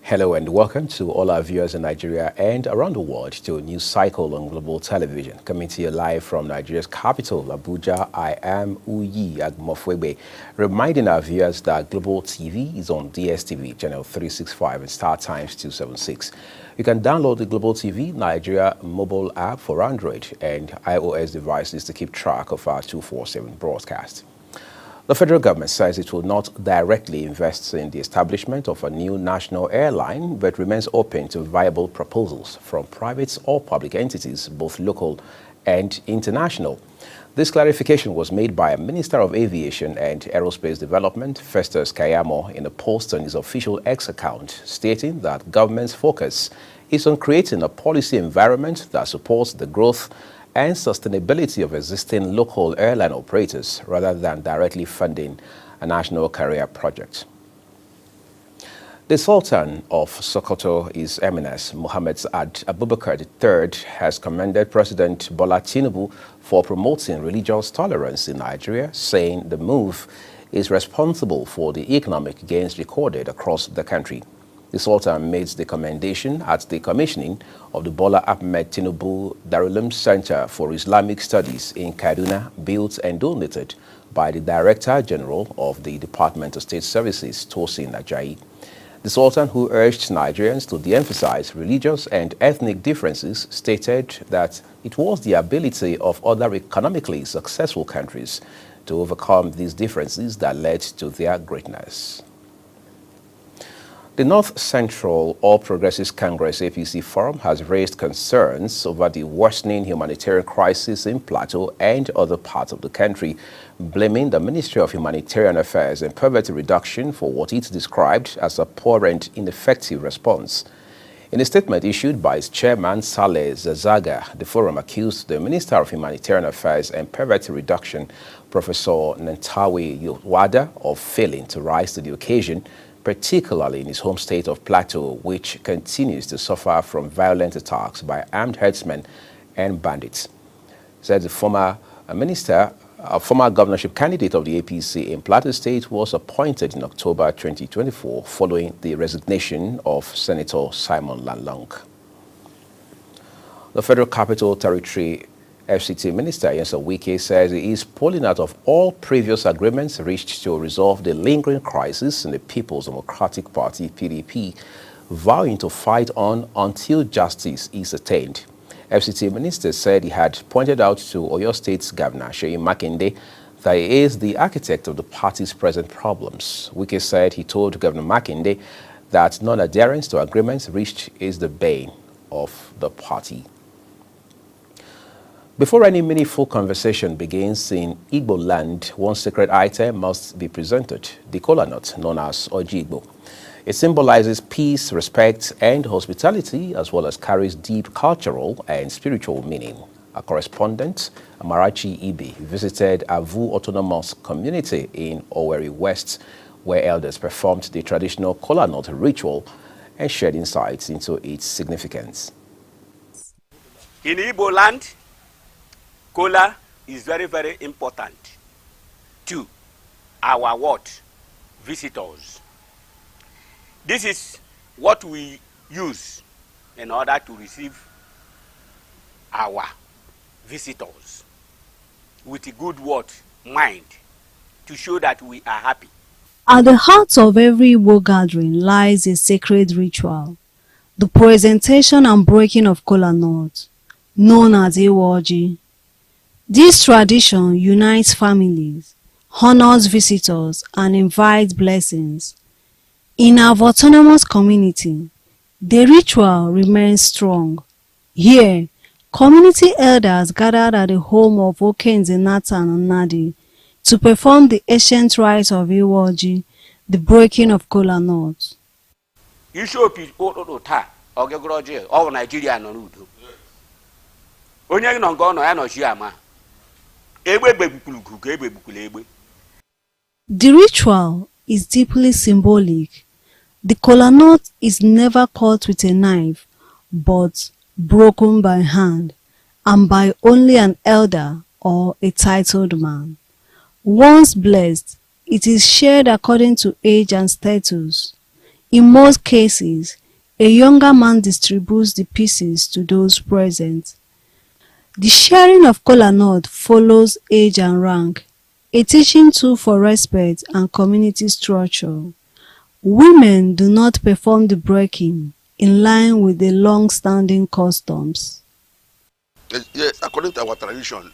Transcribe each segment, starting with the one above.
Hello and welcome to all our viewers in Nigeria and around the world to a new cycle on Global Television. Coming to you live from Nigeria's capital, Abuja, I am Uyi Agmofwebe, reminding our viewers that Global TV is on DSTV, channel 365 and Star Times 276. You can download the Global TV Nigeria mobile app for Android and iOS devices to keep track of our 247 broadcast. The federal government says it will not directly invest in the establishment of a new national airline, but remains open to viable proposals from private or public entities, both local and international. This clarification was made by Minister of Aviation and Aerospace Development, Festus Keyamo, in a post on his official X account, stating that government's focus is on creating a policy environment that supports the growth and sustainability of existing local airline operators rather than directly funding a national carrier project. The Sultan of Sokoto, His Eminence Mohammed Saad Abubakar III, has commended President Bola Tinubu for promoting religious tolerance in Nigeria, saying the move is responsible for the economic gains recorded across the country. The Sultan made the commendation at the commissioning of the Bola Ahmed Tinubu Darul Center for Islamic Studies in Kaduna, built and donated by the Director General of the Department of State Services, Tosin Ajayi. The Sultan, who urged Nigerians to de-emphasize religious and ethnic differences, stated that it was the ability of other economically successful countries to overcome these differences that led to their greatness. The North Central All Progressives Congress APC Forum has raised concerns over the worsening humanitarian crisis in Plateau and other parts of the country, blaming the Ministry of Humanitarian Affairs and Poverty Reduction for what it described as a poor and ineffective response. In a statement issued by its chairman, Saleh Zazaga, the forum accused the Minister of Humanitarian Affairs and Poverty Reduction, Professor Nantawe Yowada, of failing to rise to the occasion, particularly in his home state of Plateau, which continues to suffer from violent attacks by armed herdsmen and bandits. Said the former governorship candidate of the APC in Plateau State was appointed in October 2024 following the resignation of Senator Simon Lalong. The Federal Capital Territory FCT Minister Nyesom Wike says he is pulling out of all previous agreements reached to resolve the lingering crisis in the People's Democratic Party, PDP, vowing to fight on until justice is attained. FCT Minister said he had pointed out to Oyo State's Governor, Seyi Makinde, that he is the architect of the party's present problems. Wike said he told Governor Makinde that non-adherence to agreements reached is the bane of the party. Before any meaningful conversation begins in Igbo land, one sacred item must be presented, the kola nut, known as Oji Igbo. It symbolizes peace, respect, and hospitality, as well as carries deep cultural and spiritual meaning. Our correspondent, Amarachi Ibi, visited Avu Autonomous Community in Owerri West, where elders performed the traditional kola nut ritual and shared insights into its significance. In Igbo land, kola is very, very important to our what? Visitors. This is what we use in order to receive our visitors with a good word, mind, to show that we are happy. At the heart of every Igbo gathering lies a sacred ritual, the presentation and breaking of kola nut, known as Iwoji. This tradition unites families, honors visitors, and invites blessings. In our autonomous community, the ritual remains strong. Here, community elders gathered at the home of Okenze Nathan and Nadi to perform the ancient rites of Iwoji, the breaking of kola nut. The ritual is deeply symbolic. The kola nut is never cut with a knife, but broken by hand, and by only an elder or a titled man. Once blessed, it is shared according to age and status. In most cases, a younger man distributes the pieces to those present. The sharing of kola nut follows age and rank, a teaching tool for respect and community structure. Women do not perform the breaking in line with the long-standing customs. Yes, according to our tradition,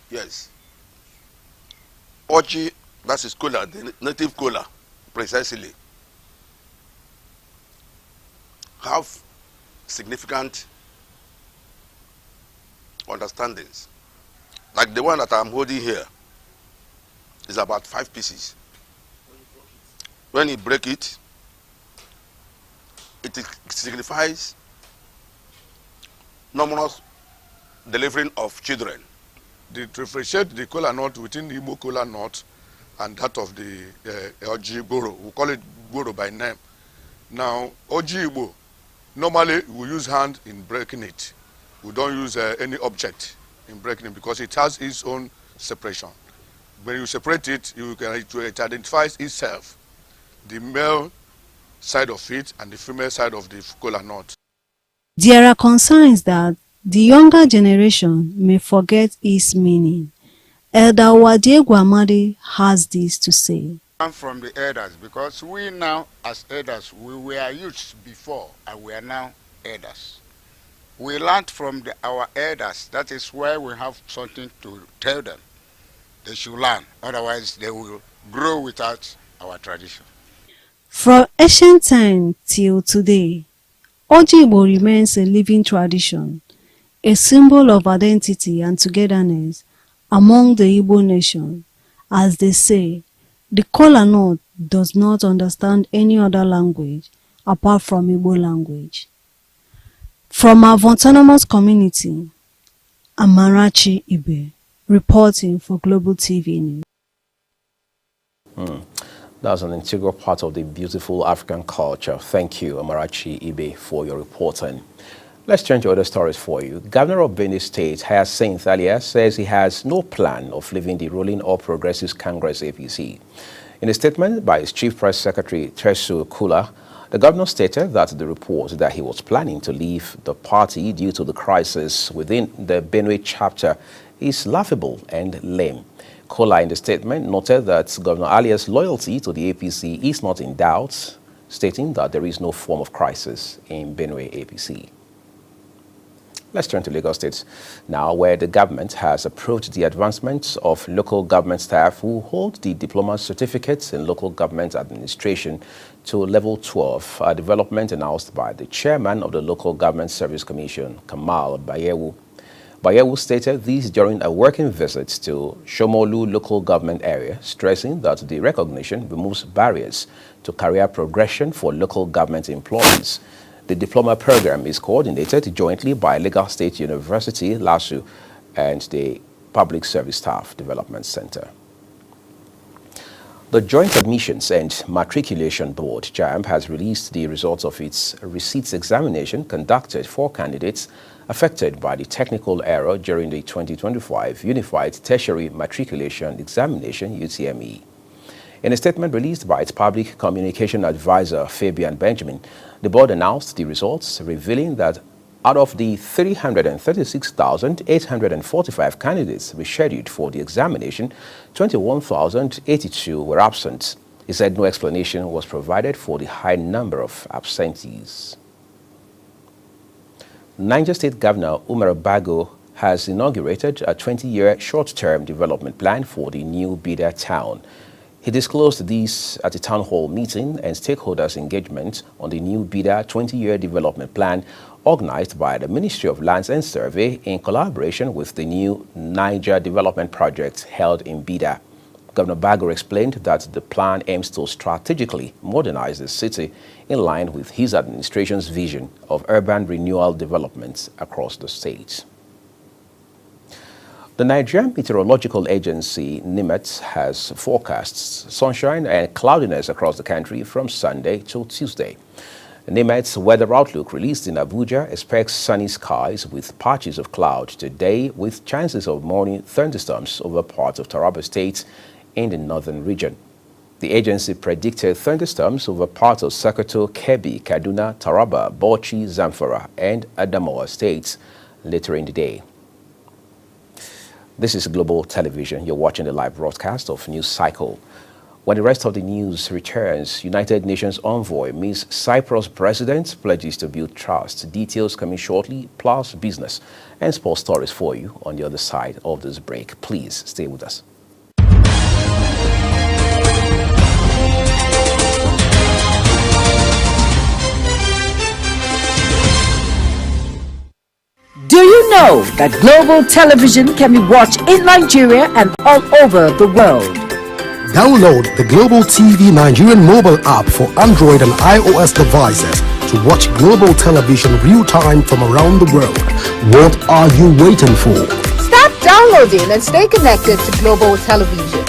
yes. Oji, that is kola, the native kola, precisely, have significant understandings. Like the one that I'm holding here is about 5 pieces. When you break it, it signifies numerous delivering of children. They differentiate the kola nut within the Igbo kola nut and that of the Oji Goro. We call it Goro by name. Now, Oji Igbo, normally we use hand in breaking it. We don't use any object in breaking it because it has its own separation. When you separate it, it identifies itself, the male side of it and the female side of the kola nut. There are concerns that the younger generation may forget its meaning. Elder Wadiegwu Amadi has this to say. From the elders, because we now as elders, we were youths before and we are now elders. We learned from our elders. That is why we have something to tell them. They should learn, otherwise they will grow without our tradition. From ancient time till today, Oji Igbo remains a living tradition, a symbol of identity and togetherness among the Igbo nation. As they say, the kola nut does not understand any other language apart from Igbo language. From our autonomous community, Amarachi Ibe, reporting for Global TV News. That's an integral part of the beautiful African culture. Thank you, Amarachi Ibe, for your reporting. Let's turn to other stories for you. Governor of Benue State, Hyacinth Alia, says he has no plan of leaving the ruling All Progressives Congress APC. In a statement by his Chief Press Secretary, Tesu Kula, the governor stated that the report that he was planning to leave the party due to the crisis within the Benue chapter is laughable and lame. Kola in the statement noted that Governor Alia's loyalty to the APC is not in doubt, stating that there is no form of crisis in Benue APC. Let's turn to Lagos State now, where the government has approved the advancement of local government staff who hold the diploma certificates in local government administration to level 12, a development announced by the chairman of the Local Government Service Commission, Kamal Bayewu. Bayewu stated this during a working visit to Shomolu local government area, stressing that the recognition removes barriers to career progression for local government employees. The diploma program is coordinated jointly by Lagos State University, LASU, and the Public Service Staff Development Center. The Joint Admissions and Matriculation Board, JAMB, has released the results of its receipts examination conducted for candidates affected by the technical error during the 2025 Unified Tertiary Matriculation Examination, UTME. In a statement released by its public communication advisor, Fabian Benjamin, the board announced the results, revealing that out of the 336,845 candidates rescheduled for the examination, 21,082 were absent. He said no explanation was provided for the high number of absentees. Niger State Governor Umar Bago has inaugurated a 20-year short-term development plan for the new Bida town. He disclosed this at a town hall meeting and stakeholders' engagement on the new Bida 20-year development plan organized by the Ministry of Lands and Survey in collaboration with the new Niger Development Project held in Bida. Governor Bago explained that the plan aims to strategically modernize the city in line with his administration's vision of urban renewal development across the state. The Nigerian Meteorological Agency, NIMET, has forecasts sunshine and cloudiness across the country from Sunday to Tuesday. NIMET's weather outlook released in Abuja expects sunny skies with patches of cloud today, with chances of morning thunderstorms over parts of Taraba State in the northern region. The agency predicted thunderstorms over parts of Sokoto, Kebbi, Kaduna, Taraba, Bauchi, Zamfara, and Adamawa states later in the day. This is Global Television. You're watching the live broadcast of News Cycle. When the rest of the news returns, United Nations envoy meets Cyprus president, pledges to build trust. Details coming shortly, plus business and sports stories for you on the other side of this break. Please stay with us. Do you know that Global Television can be watched in Nigeria and all over the world? Download the Global TV Nigerian mobile app for Android and iOS devices to watch Global Television real-time from around the world. What are you waiting for? Start downloading and stay connected to Global Television.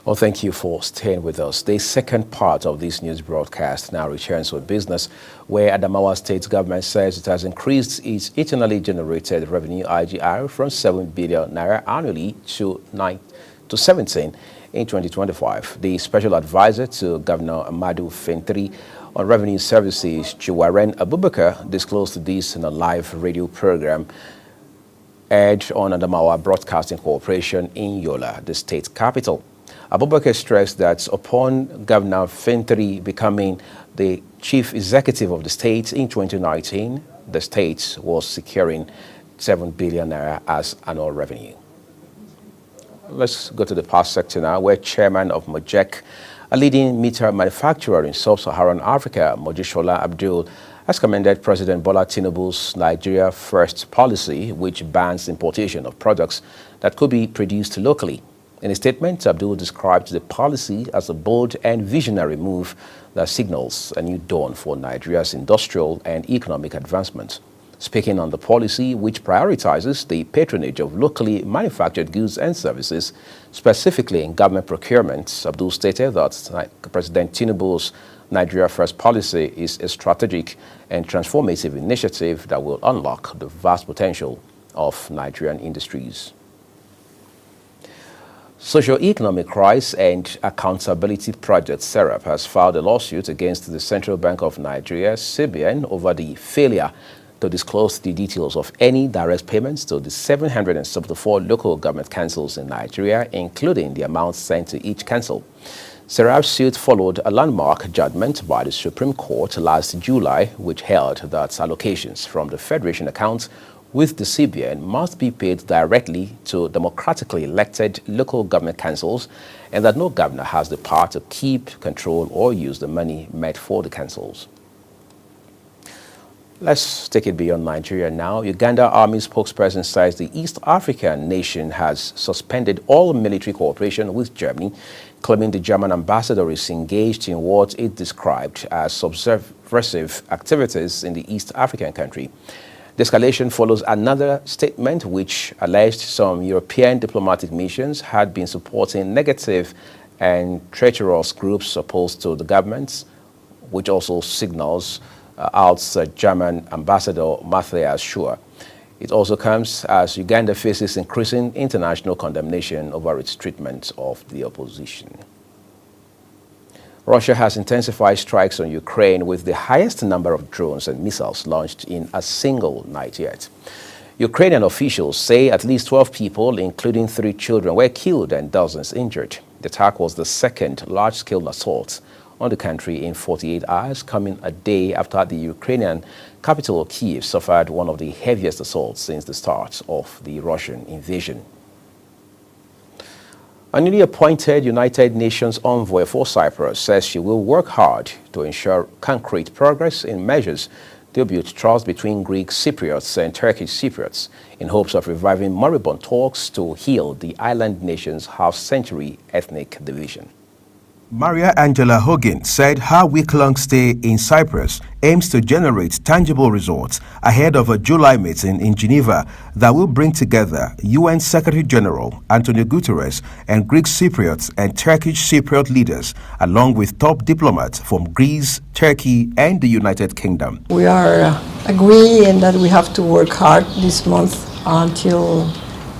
Well, thank you for staying with us. The second part of this news broadcast now returns with business, where Adamawa State government says it has increased its internally generated revenue IGR from 7 billion naira annually to 17 in 2025. The special advisor to Governor Amadu Fintri on Revenue Services, Chiwaren Abubakar, disclosed this in a live radio program aired on Adamawa Broadcasting Corporation in Yola, the state capital. Abubakar stressed that upon Governor Fintri becoming the chief executive of the state in 2019, the state was securing 7 billion naira as annual revenue. Let's go to the power sector now, where chairman of Mojek, a leading meter manufacturer in sub-Saharan Africa, Mojisola Abdul, has commended President Bola Tinubu's Nigeria First policy, which bans importation of products that could be produced locally. In a statement, Abdul described the policy as a bold and visionary move that signals a new dawn for Nigeria's industrial and economic advancement. Speaking on the policy, which prioritizes the patronage of locally manufactured goods and services, specifically in government procurement, Abdul stated that President Tinubu's Nigeria First policy is a strategic and transformative initiative that will unlock the vast potential of Nigerian industries. Socio-Economic Crisis and Accountability Project (SERAP) has filed a lawsuit against the Central Bank of Nigeria (CBN) over the failure to disclose the details of any direct payments to the 774 local government councils in Nigeria, including the amounts sent to each council. SERAP's suit followed a landmark judgment by the Supreme Court last July, which held that allocations from the Federation account with the CBN must be paid directly to democratically elected local government councils, and that no governor has the power to keep, control, or use the money meant for the councils. Let's take it beyond Nigeria now. Uganda Army spokesperson says the East African nation has suspended all military cooperation with Germany, claiming the German ambassador is engaged in what it described as subversive activities in the East African country. The escalation follows another statement which alleged some European diplomatic missions had been supporting negative and treacherous groups opposed to the government, which also signals out German ambassador Matthias Schur. It also comes as Uganda faces increasing international condemnation over its treatment of the opposition. Russia has intensified strikes on Ukraine with the highest number of drones and missiles launched in a single night yet. Ukrainian officials say at least 12 people, including 3 children, were killed and dozens injured. The attack was the second large-scale assault on the country in 48 hours, coming a day after the Ukrainian capital Kyiv suffered one of the heaviest assaults since the start of the Russian invasion. A newly appointed United Nations envoy for Cyprus says she will work hard to ensure concrete progress in measures to build trust between Greek Cypriots and Turkish Cypriots in hopes of reviving moribund talks to heal the island nation's half-century ethnic division. Maria Angela Hogan said her week-long stay in Cyprus aims to generate tangible results ahead of a July meeting in Geneva that will bring together UN Secretary General Antonio Guterres and Greek Cypriots and Turkish Cypriot leaders, along with top diplomats from Greece, Turkey, and the United Kingdom. We are agreeing that we have to work hard this month until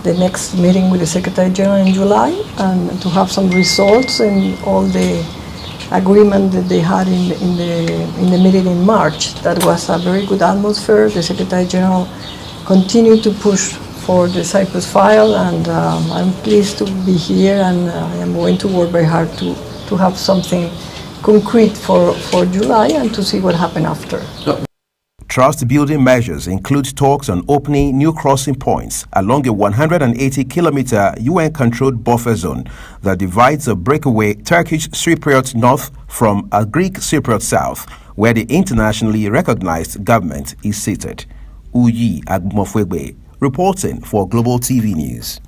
the next meeting with the Secretary General in July, and to have some results in all the agreement that they had in the meeting in March. That was a very good atmosphere. The Secretary General continued to push for the Cyprus file, and I'm pleased to be here, and I am going to work very hard to have something concrete for July and to see what happens after. Trust-building measures include talks on opening new crossing points along a 180-kilometer UN-controlled buffer zone that divides a breakaway Turkish Cypriot north from a Greek Cypriot south, where the internationally recognized government is seated. Uyi Agmofwegbe, reporting for Global TV News.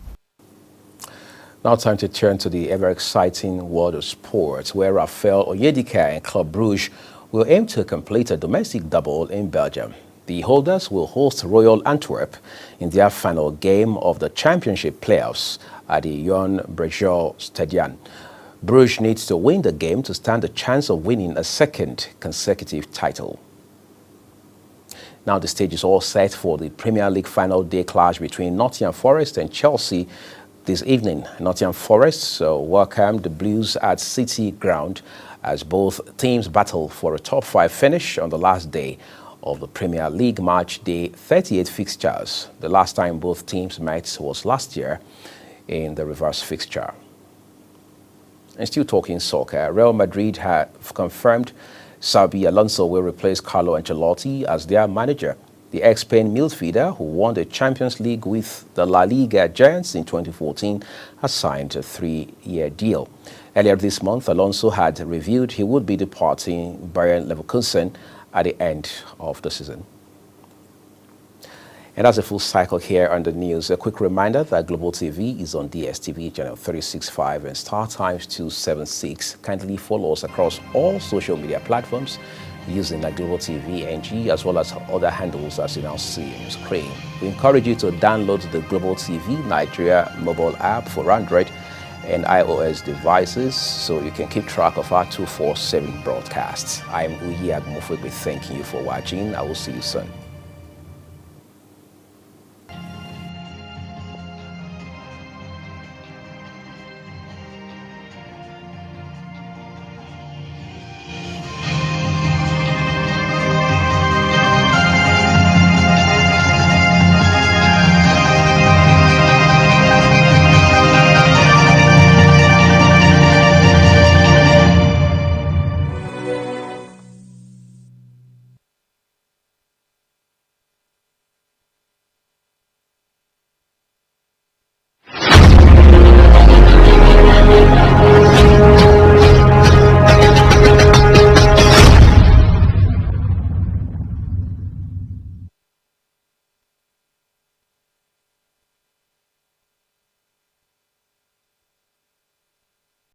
Now time to turn to the ever-exciting world of sports, where Rafael Onyedika and Club Brugge will aim to complete a domestic double in Belgium. The holders will host Royal Antwerp in their final game of the championship playoffs at the Johan Breujel Stadion. Bruges needs to win the game to stand a chance of winning a second consecutive title. Now the stage is all set for the Premier League final day clash between Nottingham Forest and Chelsea this evening. Nottingham Forest welcomed the Blues at City Ground as both teams battle for a top 5 finish on the last day of the Premier League match day 38 fixtures. The last time both teams met was last year in the reverse fixture. And still talking soccer, Real Madrid have confirmed Xabi Alonso will replace Carlo Ancelotti as their manager. The ex-Spain midfielder, who won the Champions League with the La Liga Giants in 2014, has signed a 3-year deal. Earlier this month, Alonso had revealed he would be departing Bayern Leverkusen at the end of the season. And that's a full cycle here on the news. A quick reminder that Global TV is on DSTV channel 365 and Star Times 276. Kindly follow us across all social media platforms using the Global TV NG, as well as other handles as you now see on the screen. We encourage you to download the Global TV Nigeria mobile app for Android and iOS devices so you can keep track of our 247 broadcasts. I am Uyi Agmofwegbe, thanking you for watching. I will see you soon.